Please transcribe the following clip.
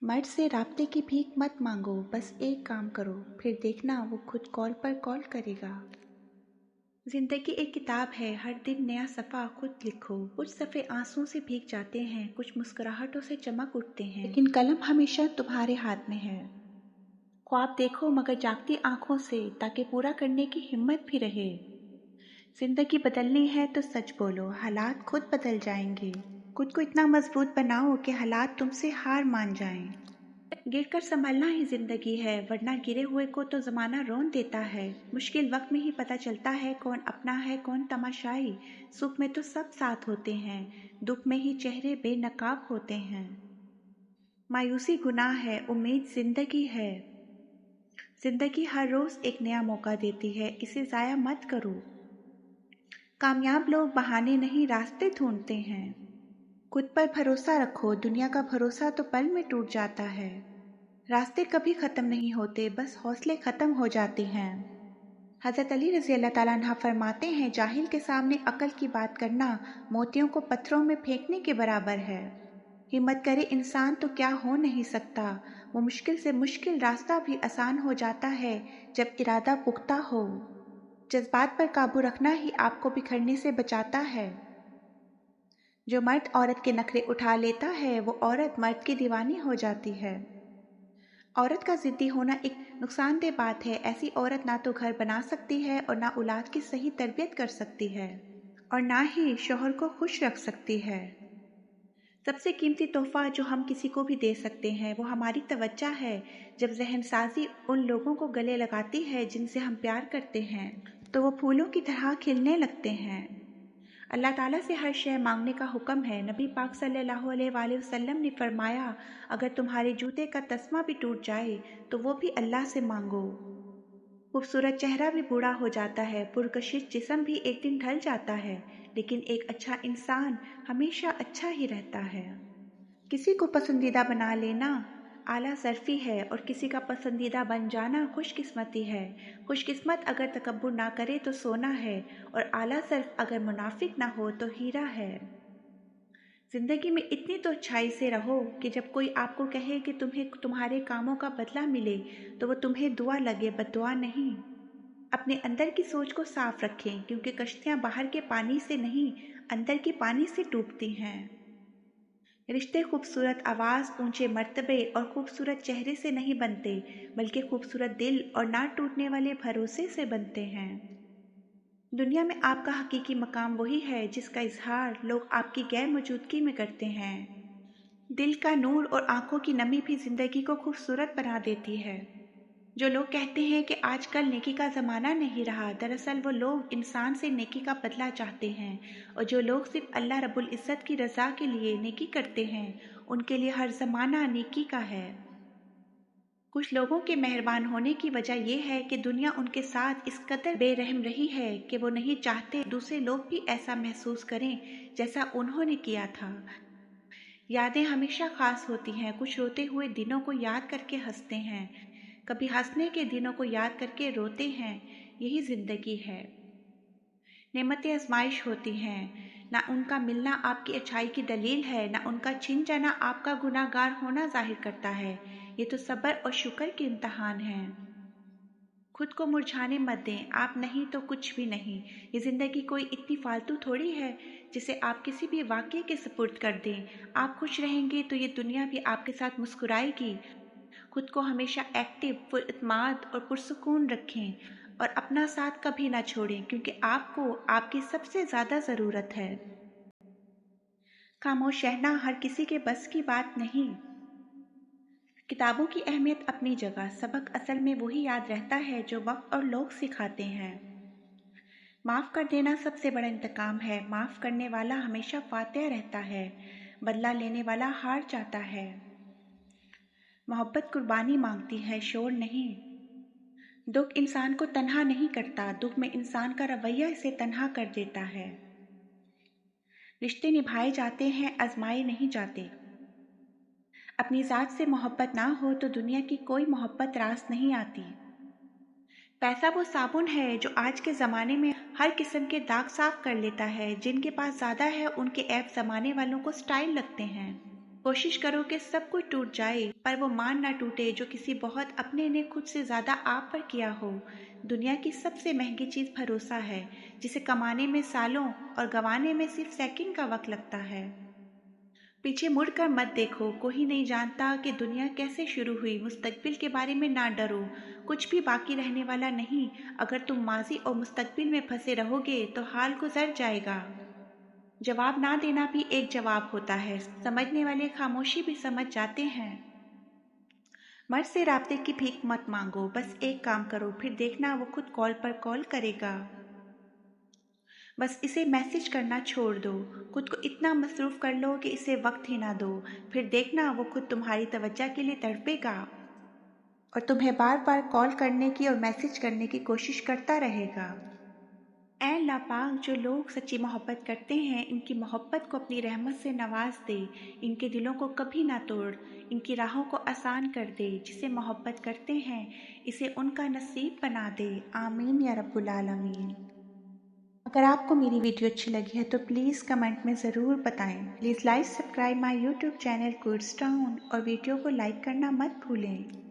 मर्द से राब्ते की भीख मत मांगो, बस एक काम करो, फिर देखना वो खुद कॉल पर कॉल करेगा। जिंदगी एक किताब है, हर दिन नया सफ़ा खुद लिखो। कुछ सफ़े आंसुओं से भीग जाते हैं, कुछ मुस्कुराहटों से चमक उठते हैं, लेकिन कलम हमेशा तुम्हारे हाथ में है। ख्वाब देखो मगर जागती आंखों से, ताकि पूरा करने की हिम्मत भी रहे। जिंदगी बदलनी है तो सच बोलो, हालात खुद बदल जाएंगे। खुद को इतना मजबूत बनाओ कि हालात तुमसे हार मान जाएं। गिरकर संभलना ही जिंदगी है, वरना गिरे हुए को तो जमाना रौंद देता है। मुश्किल वक्त में ही पता चलता है कौन अपना है कौन तमाशाई। सुख में तो सब साथ होते हैं, दुख में ही चेहरे बेनकाब होते हैं। मायूसी गुनाह है, उम्मीद जिंदगी है। जिंदगी हर रोज एक नया मौका देती है, इसे जाया मत करो। कामयाब लोग बहाने नहीं रास्ते ढूंढते हैं। खुद पर भरोसा रखो, दुनिया का भरोसा तो पल में टूट जाता है। रास्ते कभी ख़त्म नहीं होते, बस हौसले ख़त्म हो जाते हैं। हज़रत अली रज़ी अल्लाह ताला अन्हा फरमाते हैं, जाहिल के सामने अकल की बात करना मोतियों को पत्थरों में फेंकने के बराबर है। हिम्मत करे इंसान तो क्या हो नहीं सकता। वो मुश्किल से मुश्किल रास्ता भी आसान हो जाता है जब इरादा पुख्ता हो। जज्बात पर काबू रखना ही आपको बिखरने से बचाता है। जो मर्द औरत के नखरे उठा लेता है, वो औरत मर्द की दीवानी हो जाती है। औरत का ज़िद्दी होना एक नुकसानदेह बात है। ऐसी औरत ना तो घर बना सकती है और ना औलाद की सही तरबियत कर सकती है, और ना ही शौहर को खुश रख सकती है। सबसे कीमती तोहफा जो हम किसी को भी दे सकते हैं वो हमारी तवज्जो है। जब ज़हनसाज़ी उन लोगों को गले लगाती है जिनसे हम प्यार करते हैं, तो वो फूलों की तरह खिलने लगते हैं। अल्लाह ताला से हर शय मांगने का हुक्म है। नबी पाक सल्लल्लाहु अलैहि वसल्लम ने फरमाया, अगर तुम्हारे जूते का तस्मा भी टूट जाए तो वो भी अल्लाह से मांगो। खूबसूरत चेहरा भी बूढ़ा हो जाता है, पुरकशिश जिस्म भी एक दिन ढल जाता है, लेकिन एक अच्छा इंसान हमेशा अच्छा ही रहता है। किसी को पसंदीदा बना लेना आला ज़र्फ़ी है, और किसी का पसंदीदा बन जाना खुशकिस्मती है। खुशकिस्मत अगर तकब्बुर ना करे तो सोना है, और आला ज़र्फ़ अगर मुनाफिक ना हो तो हीरा है। ज़िंदगी में इतनी तो अच्छाई से रहो कि जब कोई आपको कहे कि तुम्हें तुम्हारे कामों का बदला मिले, तो वो तुम्हें दुआ लगे, बद्दुआ नहीं। अपने अंदर की सोच को साफ रखें, क्योंकि कश्तियाँ बाहर के पानी से नहीं, अंदर के पानी से डूबती हैं। रिश्ते खूबसूरत आवाज़, ऊंचे मर्तबे और खूबसूरत चेहरे से नहीं बनते, बल्कि खूबसूरत दिल और ना टूटने वाले भरोसे से बनते हैं। दुनिया में आपका हकीकी मकाम वही है जिसका इजहार लोग आपकी गैर मौजूदगी में करते हैं। दिल का नूर और आंखों की नमी भी जिंदगी को खूबसूरत बना देती है। जो लोग कहते हैं कि आजकल नेकी का ज़माना नहीं रहा, दरअसल वो लोग इंसान से नेकी का बदला चाहते हैं। और जो लोग सिर्फ अल्लाह रब्बुल इज़्ज़त की रज़ा के लिए नेकी करते हैं, उनके लिए हर ज़माना नेकी का है। कुछ लोगों के मेहरबान होने की वजह यह है कि दुनिया उनके साथ इस कदर बेरहम रही है कि वो नहीं चाहते दूसरे लोग भी ऐसा महसूस करें जैसा उन्होंने किया था। यादें हमेशा खास होती हैं। कुछ रोते हुए दिनों को याद करके हंसते हैं, कभी हंसने के दिनों को याद करके रोते हैं। यही जिंदगी है। नेमतें आजमाइश होती हैं, ना उनका मिलना आपकी अच्छाई की दलील है, ना उनका छिन जाना आपका गुनाहगार होना जाहिर करता है। ये तो सब्र और शुक्र के इम्तहान हैं। खुद को मुरझाने मत दें, आप नहीं तो कुछ भी नहीं। ये ज़िंदगी कोई इतनी फालतू थोड़ी है जिसे आप किसी भी वाक़ये के सुपुर्द कर दें। आप खुश रहेंगे तो ये दुनिया भी आपके साथ मुस्कुराएगी। खुद को हमेशा एक्टिव, पुरइत्माद और पुरसुकून रखें, और अपना साथ कभी ना छोड़ें, क्योंकि आपको आपकी सबसे ज़्यादा ज़रूरत है। खामोश रहना हर किसी के बस की बात नहीं। किताबों की अहमियत अपनी जगह, सबक असल में वही याद रहता है जो वक्त और लोग सिखाते हैं। माफ़ कर देना सबसे बड़ा इंतकाम है। माफ़ करने वाला हमेशा फातेह रहता है, बदला लेने वाला हार जाता है। मोहब्बत कुर्बानी मांगती है, शोर नहीं। दुख इंसान को तन्हा नहीं करता, दुख में इंसान का रवैया इसे तन्हा कर देता है। रिश्ते निभाए जाते हैं, आजमाए नहीं जाते। अपनी ज़ात से मोहब्बत ना हो तो दुनिया की कोई मोहब्बत रास नहीं आती। पैसा वो साबुन है जो आज के ज़माने में हर किस्म के दाग साफ कर लेता है। जिनके पास ज़्यादा है उनके ऐप ज़माने वालों को स्टाइल लगते हैं। कोशिश करो कि सब कुछ टूट जाए पर वो मान ना टूटे जो किसी बहुत अपने ने खुद से ज़्यादा आप पर किया हो। दुनिया की सबसे महंगी चीज़ भरोसा है, जिसे कमाने में सालों और गंवाने में सिर्फ सेकंड का वक्त लगता है। पीछे मुड़कर मत देखो, कोई नहीं जानता कि दुनिया कैसे शुरू हुई। मुस्तकबिल के बारे में ना डरो, कुछ भी बाकी रहने वाला नहीं। अगर तुम माजी और मुस्तकबिल में फंसे रहोगे तो हाल गुजर जाएगा। जवाब ना देना भी एक जवाब होता है, समझने वाले खामोशी भी समझ जाते हैं। मर्द से राब्ते की भीख मत मांगो, बस एक काम करो, फिर देखना वो खुद कॉल पर कॉल करेगा। बस इसे मैसेज करना छोड़ दो, खुद को इतना मसरूफ कर लो कि इसे वक्त ही ना दो, फिर देखना वो खुद तुम्हारी तवज्जो के लिए तड़पेगा और तुम्हें बार बार कॉल करने की और मैसेज करने की कोशिश करता रहेगा। ऐ अल्लाह पाक, जो लोग सच्ची मोहब्बत करते हैं इनकी मोहब्बत को अपनी रहमत से नवाज दे, इनके दिलों को कभी ना तोड़, इनकी राहों को आसान कर दे। जिसे मोहब्बत करते हैं इसे उनका नसीब बना दे। आमीन या रब्बुल आलमीन। अगर आपको मेरी वीडियो अच्छी लगी है तो प्लीज़ कमेंट में ज़रूर बताएं। Please like subscribe my YouTube channel quits town और वीडियो को लाइक करना मत भूलें।